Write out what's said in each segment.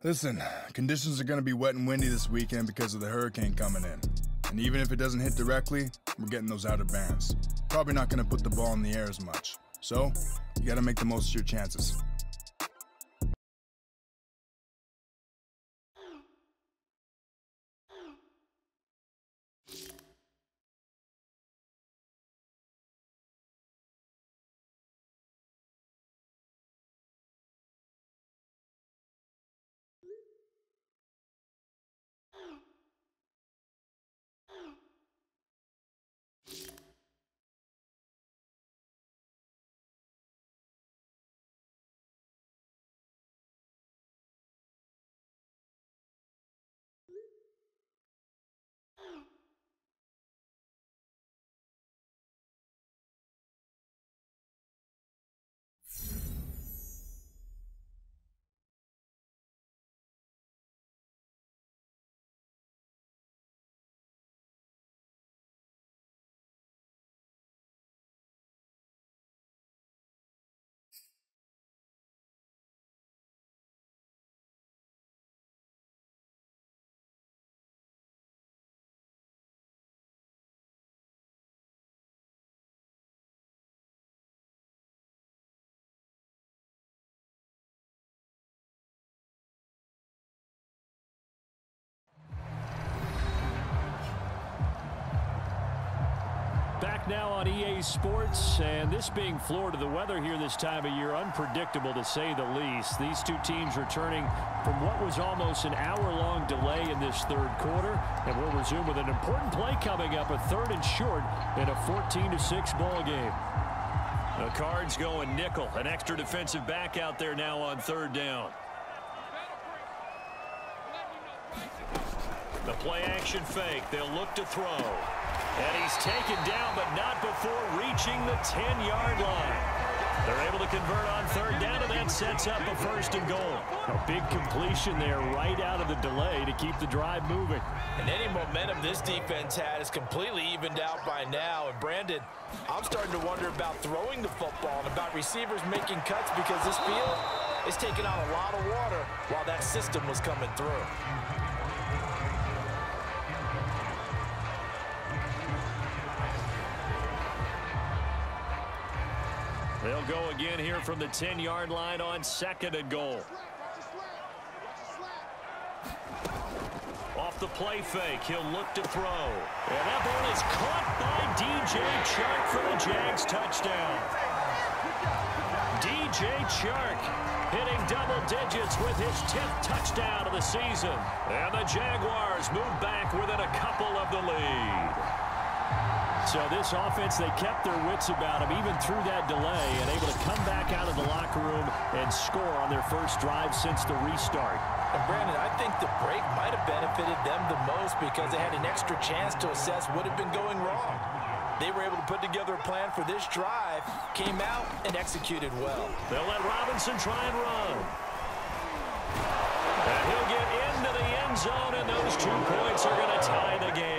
Listen, conditions are going to be wet and windy this weekend because of the hurricane coming in. And even if it doesn't hit directly, we're getting those outer bands. Probably not going to put the ball in the air as much. So, you got to make the most of your chances. Back now on EA Sports, and this being Florida, the weather here this time of year, unpredictable to say the least. These two teams returning from what was almost an hour-long delay in this third quarter, and we'll resume with an important play coming up, a 3rd and short in a 14-6 ball game. The Cards going nickel, an extra defensive back out there now on 3rd down. The play action fake, they'll look to throw. And he's taken down, but not before reaching the 10-yard line. They're able to convert on third down, and that sets up a 1st and goal. A big completion there right out of the delay to keep the drive moving. And any momentum this defense had is completely evened out by now. And Brandon, I'm starting to wonder about throwing the football and about receivers making cuts because this field is taking on a lot of water while that system was coming through. They'll go again here from the 10-yard line on 2nd and goal. Off the play fake, he'll look to throw. And that ball is caught by DJ Chark for the Jags touchdown. DJ Chark hitting double digits with his 10th touchdown of the season. And the Jaguars move back within a couple of the lead. So this offense, they kept their wits about them even through that delay and able to come back out of the locker room and score on their first drive since the restart. And Brandon, I think the break might have benefited them the most because they had an extra chance to assess what had been going wrong. They were able to put together a plan for this drive, came out, and executed well. They'll let Robinson try and run. And he'll get into the end zone, and those 2 points are going to tie the game.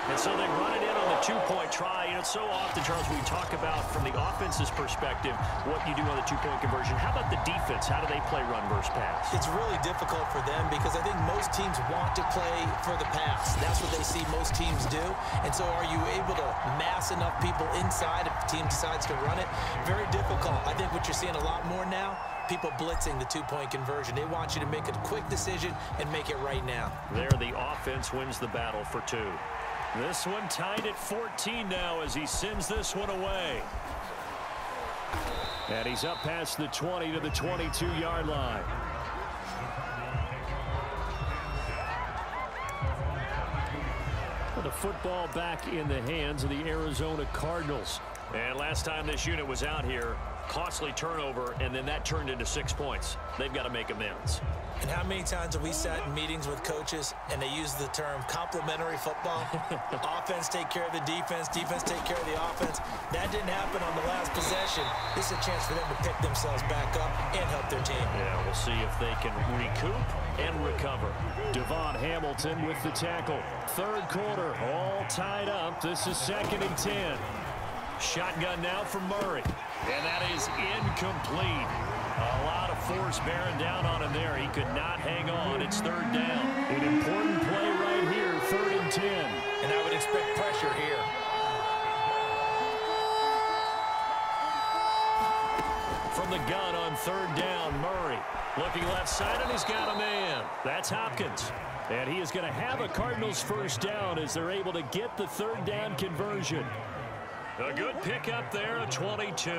And so they run it in on the 2-point try. You know, it's so often, Charles, we talk about from the offense's perspective what you do on the 2-point conversion. How about the defense? How do they play run versus pass? It's really difficult for them because I think most teams want to play for the pass. That's what they see most teams do. And so are you able to mass enough people inside if the team decides to run it? Very difficult. I think what you're seeing a lot more now, people blitzing the 2-point conversion. They want you to make a quick decision and make it right now. There, the offense wins the battle for 2. This one tied at 14 now as he sends this one away. And he's up past the 20 to the 22-yard line. The football back in the hands of the Arizona Cardinals. And last time this unit was out here, costly turnover, and then that turned into 6 points. They've got to make amends. And how many times have we sat in meetings with coaches and they use the term complementary football? Offense take care of the defense, defense take care of the offense. That didn't happen on the last possession. This is a chance for them to pick themselves back up and help their team. Yeah, we'll see if they can recoup and recover. Devon Hamilton with the tackle. 3rd quarter, all tied up. This is 2nd and 10. Shotgun now from Murray. And that is incomplete. A lot of force bearing down on him there. He could not hang on. It's 3rd down. An important play right here, 3rd and 10. And I would expect pressure here. From the gun on 3rd down, Murray. Looking left side, and he's got a man. That's Hopkins. And he is going to have a Cardinals 1st down as they're able to get the 3rd down conversion. A good pickup there, a 22.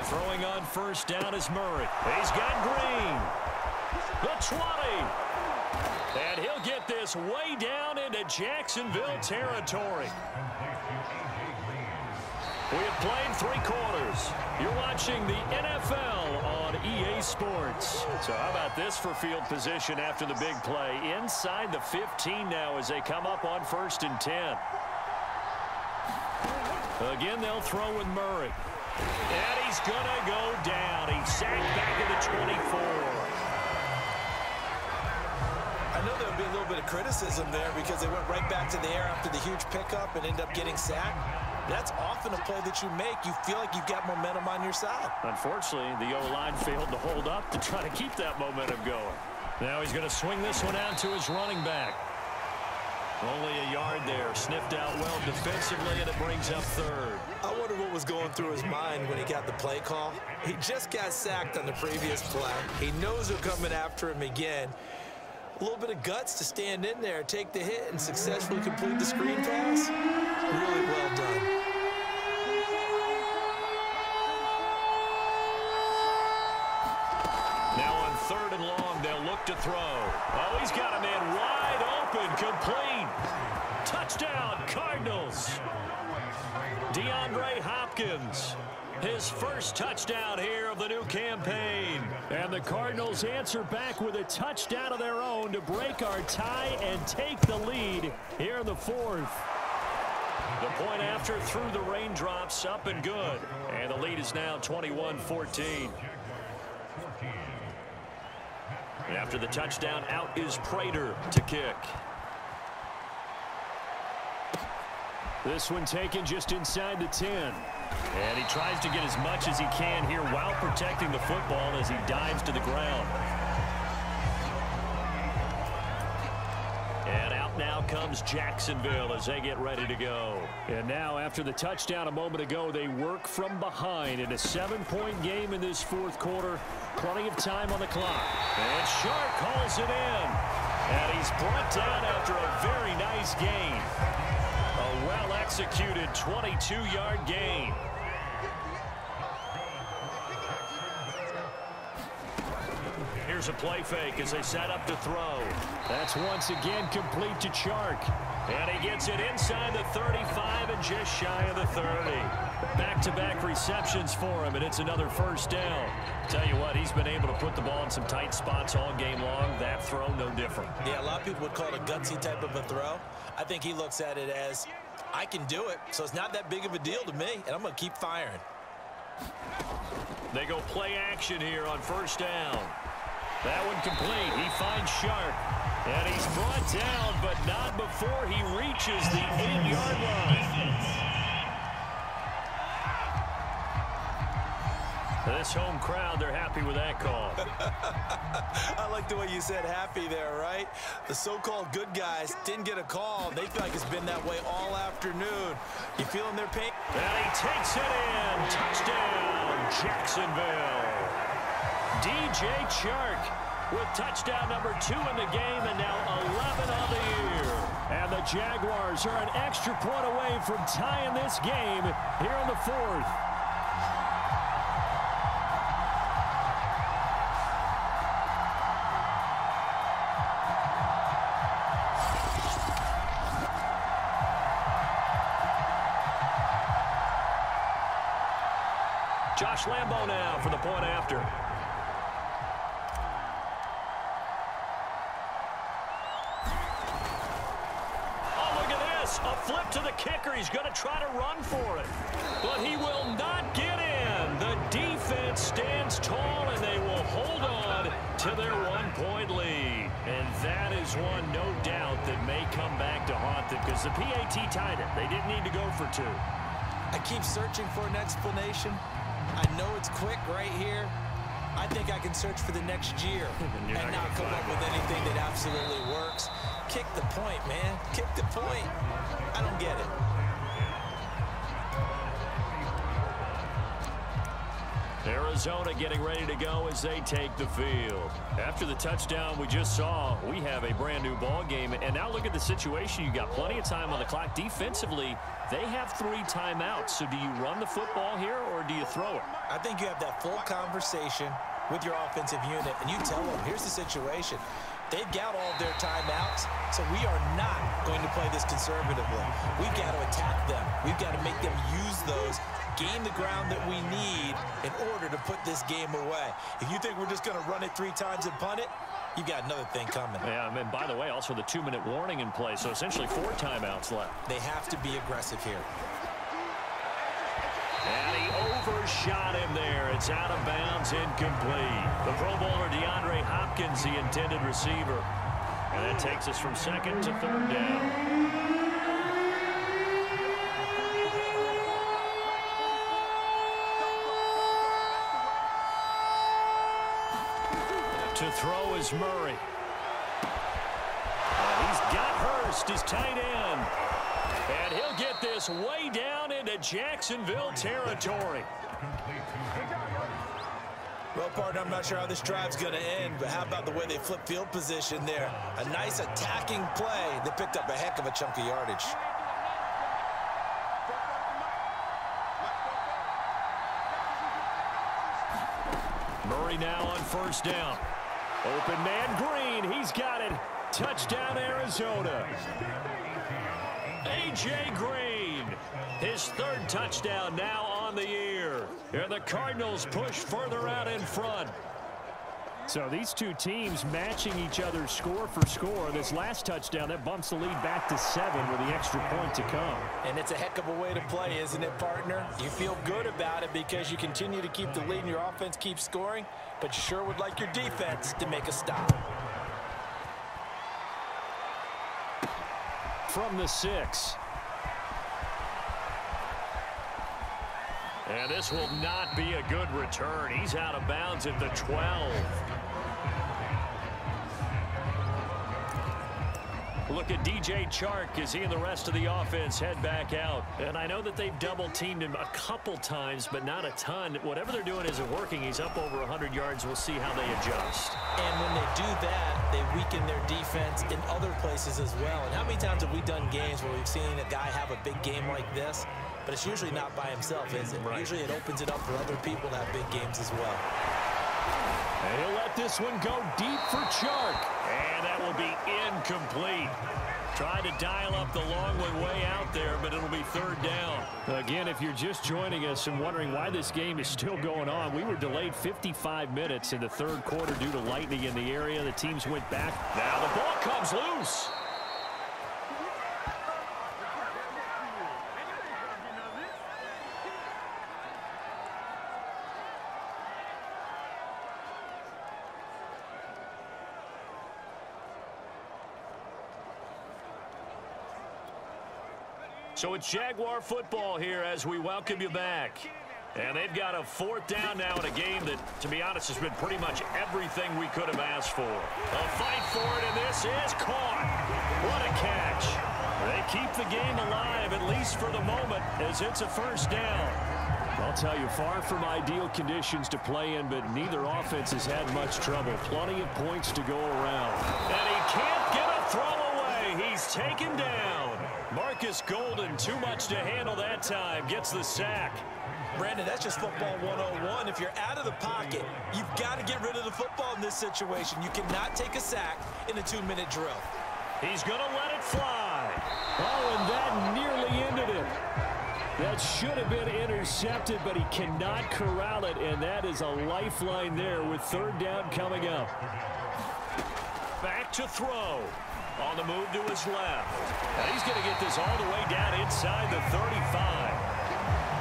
Throwing on 1st down is Murray. He's got Green. The 20. And he'll get this way down into Jacksonville territory. We have played 3 quarters. You're watching the NFL on EA Sports. So how about this for field position after the big play? Inside the 15 now as they come up on 1st and 10. Again, they'll throw with Murray. And he's going to go down. He's sacked back at the 24. I know there'll be a little bit of criticism there because they went right back to the air after the huge pickup and ended up getting sacked. That's often a play that you make. You feel like you've got momentum on your side. Unfortunately, the O-line failed to hold up to try to keep that momentum going. Now he's going to swing this one out to his running back. Only a yard there. Sniffed out well defensively, and it brings up 3rd. I wonder what was going through his mind when he got the play call. He just got sacked on the previous play. He knows they're coming after him again. A little bit of guts to stand in there, take the hit, and successfully complete the screen pass. Really well done. Now on 3rd and long, they'll look to throw. Oh, he's got a man wide open, complete. Touchdown, Cardinals. DeAndre Hopkins His first touchdown here of the new campaign. And the Cardinals answer back with a touchdown of their own to break our tie and take the lead here in the fourth. The point after through the raindrops, up and good. And the lead is now 21-14. After the touchdown, out is Prater to kick. This one taken just inside the 10. And he tries to get as much as he can here while protecting the football as he dives to the ground. And out now comes Jacksonville as they get ready to go. And now after the touchdown a moment ago, they work from behind in a 7-point game in this fourth quarter. Plenty of time on the clock. And Shark calls it in. And he's brought down after a very nice gain. A well-executed 22-yard gain. Here's a play fake as they set up to throw. That's once again complete to Chark. And he gets it inside the 35 and just shy of the 30. Back-to-back receptions for him, and it's another first down. Tell you what, he's been able to put the ball in some tight spots all game long. That throw, no different. Yeah, a lot of people would call it a gutsy type of a throw. I think he looks at it as, I can do it, so it's not that big of a deal to me, and I'm going to keep firing. They go play action here on first down. That one complete. He finds Shark. And he's brought down, but not before he reaches the 8-yard line. This home crowd, they're happy with that call. I like the way you said happy there, right? The so-called good guys didn't get a call. They feel like it's been that way all afternoon. You feeling their pain? And he takes it in. Touchdown, Jacksonville. DJ Chark with touchdown number 2 in the game and now 11 on the year. And the Jaguars are an extra point away from tying this game here in the fourth. Josh Lambo now for the point after. A flip to the kicker. He's going to try to run for it. But he will not get in. The defense stands tall, and they will hold on to their 1-point lead. And that is one, no doubt, that may come back to haunt them because the PAT tied it. They didn't need to go for 2. I keep searching for an explanation. I know it's quick right here. I think I can search for the next year and not come up with anything that absolutely works. Kick the point, man. Kick the point. I don't get it. Arizona getting ready to go as they take the field. After the touchdown we just saw, we have a brand new ball game. And now look at the situation. You got plenty of time on the clock. Defensively, they have 3 timeouts. So do you run the football here or do you throw it? I think you have that full conversation with your offensive unit, and you tell them, here's the situation. They've got all of their timeouts, so we are not going to play this conservatively. We've got to attack them. We've got to make them use those, gain the ground that we need in order to put this game away. If you think we're just going to run it 3 times and punt it, you've got another thing coming. Yeah, and by the way, also the 2-minute warning in play, so essentially 4 timeouts left. They have to be aggressive here. And he overshot him there. It's out of bounds, incomplete. The Pro Bowler DeAndre Hopkins, the intended receiver. And that takes us from 2nd to 3rd down. To throw is Murray. He's got Hurst, his tight end. And he'll get this way down into Jacksonville territory. Well, partner, I'm not sure how this drive's going to end, but how about the way they flip field position there? A nice attacking play that picked up a heck of a chunk of yardage. Murray now on first down. Open man Green, he's got it. Touchdown Arizona. A.J. Green, his 3rd touchdown now on on the year. And the Cardinals push further out in front. So these two teams matching each other score for score. This last touchdown, that bumps the lead back to 7 with the extra point to come. And it's a heck of a way to play, isn't it, partner? You feel good about it because you continue to keep the lead and your offense keeps scoring, but you sure would like your defense to make a stop. From the 6. And this will not be a good return. He's out of bounds at the 12. Look at DJ Chark as he and the rest of the offense head back out. And I know that they've double-teamed him a couple times, but not a ton. Whatever they're doing isn't working. He's up over 100 yards. We'll see how they adjust. And when they do that, they weaken their defense in other places as well. And how many times have we done games where we've seen a guy have a big game like this? But it's usually not by himself, is it? Right. Usually it opens it up for other people to have big games as well. And he'll let this one go deep for Chark. And that will be incomplete. Tried to dial up the long one way out there, but it'll be 3rd down. Again, if you're just joining us and wondering why this game is still going on, we were delayed 55 minutes in the 3rd quarter due to lightning in the area. The teams went back. Now the ball comes loose. So it's Jaguar football here as we welcome you back. And they've got a 4th down now in a game that, to be honest, has been pretty much everything we could have asked for. A fight for it, and this is caught. What a catch. They keep the game alive, at least for the moment, as it's a 1st down. I'll tell you, far from ideal conditions to play in, but neither offense has had much trouble. Plenty of points to go around. And he can't get a throw away. He's taken down. Marcus Golden, too much to handle that time, gets the sack. Brandon, that's just football 101. If you're out of the pocket, you've got to get rid of the football in this situation. You cannot take a sack in a 2-minute drill. He's going to let it fly. Oh, and that nearly ended it. That should have been intercepted, but he cannot corral it, and that is a lifeline there with 3rd down coming up. Back to throw. On the move to his left. And he's going to get this all the way down inside the 35.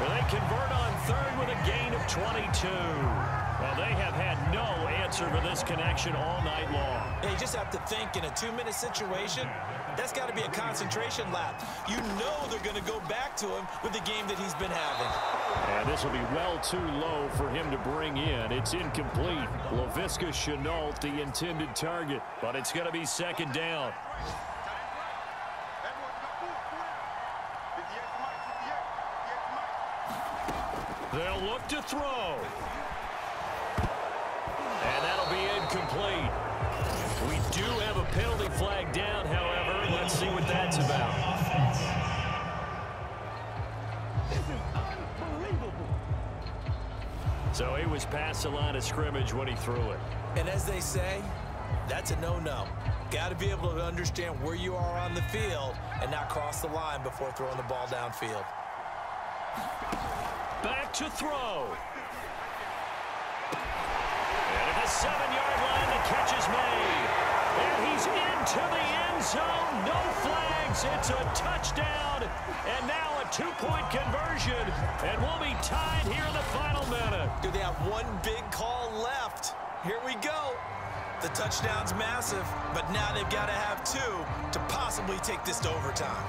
Well, they convert on 3rd with a gain of 22. Well, they have had no answer for this connection all night long. Yeah, you just have to think in a 2-minute situation, that's got to be a concentration lap. You know they're going to go back to him with the game that he's been having. And this will be well too low for him to bring in. It's incomplete. Laviska Shenault, the intended target, but it's going to be 2nd down. They'll look to throw. And that'll be incomplete. We do have a penalty flag down, however. Let's see what that's about. So he was past the line of scrimmage when he threw it. And as they say, that's a no-no. Got to be able to understand where you are on the field and not cross the line before throwing the ball downfield. Back to throw. And at the 7-yard line, the catch is made. And he's into the end zone. No flags. It's a touchdown. And now a 2-point conversion. And we'll be tied here in the final minute. Do they have one big call left? Here we go. The touchdown's massive, but now they've got to have 2 to possibly take this to overtime.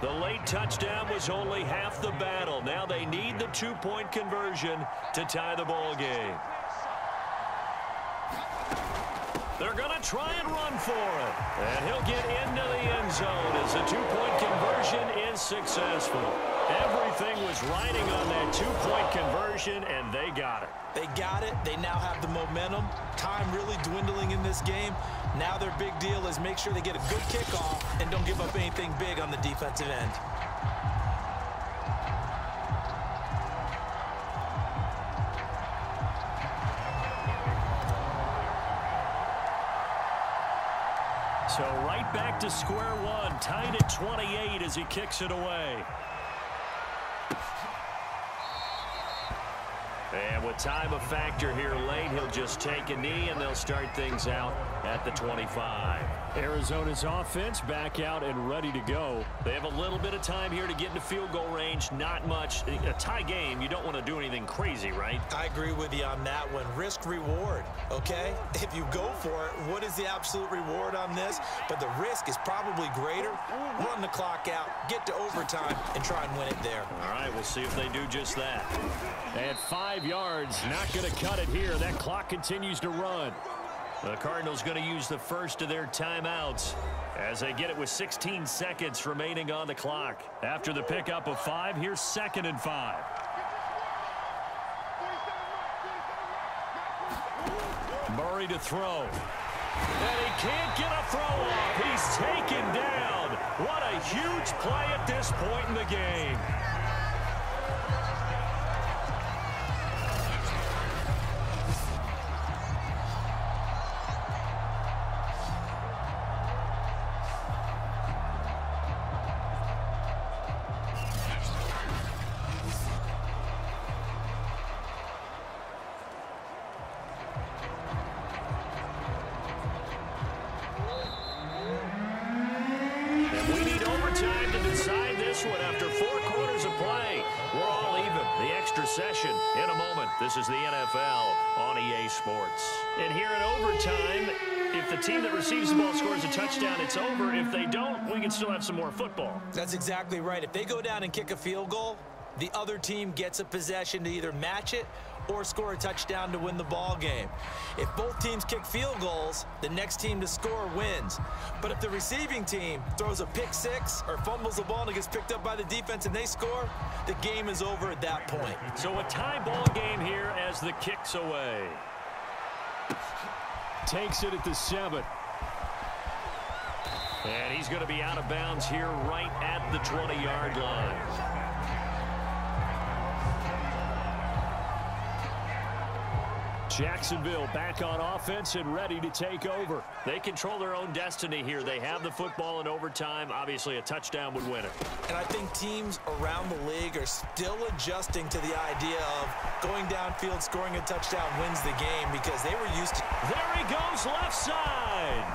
The late touchdown was only half the battle. Now they need the 2-point conversion to tie the ball game. They're going to try and run for it. And he'll get into the end zone as the 2-point conversion is successful. Everything was riding on that 2-point conversion, and they got it. They got it. They now have the momentum. Time really dwindling in this game. Now their big deal is make sure they get a good kickoff and don't give up anything big on the defensive end. So right back to square one, tied at 28 as he kicks it away. And with time a factor here late, he'll just take a knee, and they'll start things out at the 25. Arizona's offense back out and ready to go. They have a little bit of time here to get into field goal range. Not much. A tie game, you don't want to do anything crazy, right? I agree with you on that one. Risk-reward, okay? If you go for it, what is the absolute reward on this? But the risk is probably greater. Run the clock out, get to overtime, and try and win it there. All right, we'll see if they do just that. At 5 yards, not going to cut it here. That clock continues to run. The Cardinals going to use the first of their timeouts as they get it with 16 seconds remaining on the clock. After the pickup of 5, here's 2nd and 5. Murray to throw. And he can't get a throw off. He's taken down. What a huge play at this point in the game. Session in a moment. This is the NFL on EA Sports. And here in overtime, if the team that receives the ball scores a touchdown, it's over. If they don't, we can still have some more football. That's exactly right. If they go down and kick a field goal, the other team gets a possession to either match it or score a touchdown to win the ball game. If both teams kick field goals, the next team to score wins. But if the receiving team throws a pick six or fumbles the ball and it gets picked up by the defense and they score, the game is over at that point. So a tie ball game here as the kick's away. Takes it at the 7. And he's going to be out of bounds here right at the 20-yard line. Jacksonville back on offense and ready to take over. They control their own destiny here. They have the football in overtime. Obviously, a touchdown would win it. And I think teams around the league are still adjusting to the idea of going downfield, scoring a touchdown wins the game because they were used to. There he goes, left side.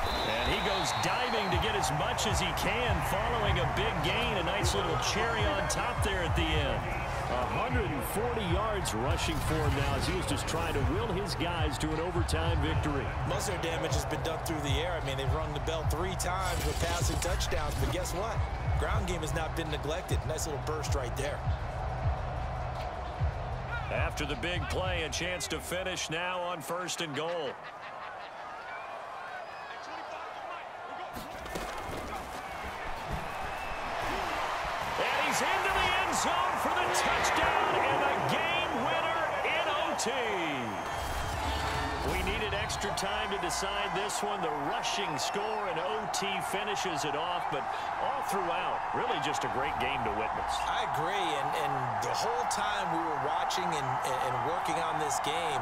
And he goes diving to get as much as he can, following a big gain. A nice little cherry on top there at the end. 140 yards rushing for him now as he was just trying to will his guys to an overtime victory. Most of their damage has been done through the air. I mean, they've rung the bell 3 times with passing touchdowns, but guess what? Ground game has not been neglected. Nice little burst right there. After the big play, a chance to finish now on 1st and goal. And he's into the end zone for the touchdown and the game winner in OT. We needed extra time to decide this one. The rushing score and OT finishes it off, but all throughout, really just a great game to witness. I agree, and the whole time we were watching and working on this game,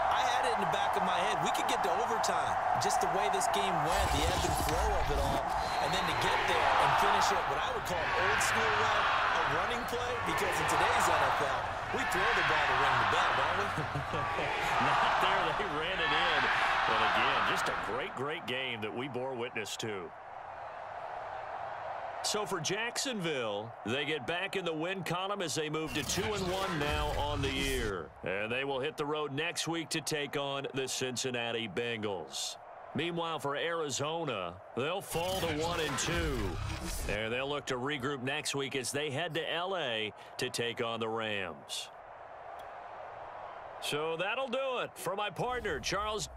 I had it in the back of my head. We could get to overtime. Just the way this game went, the ebb and flow of it all, and then to get there and finish it what I would call an old school way, a running play, because in today's NFL, we throw the ball to ring the bell, don't we? Not there. They ran it in. But again, just a great, great game that we bore witness to. So for Jacksonville, they get back in the win column as they move to 2-1 now on the year. And they will hit the road next week to take on the Cincinnati Bengals. Meanwhile, for Arizona, they'll fall to 1-2. And they'll look to regroup next week as they head to L.A. to take on the Rams. So that'll do it. For my partner, Charles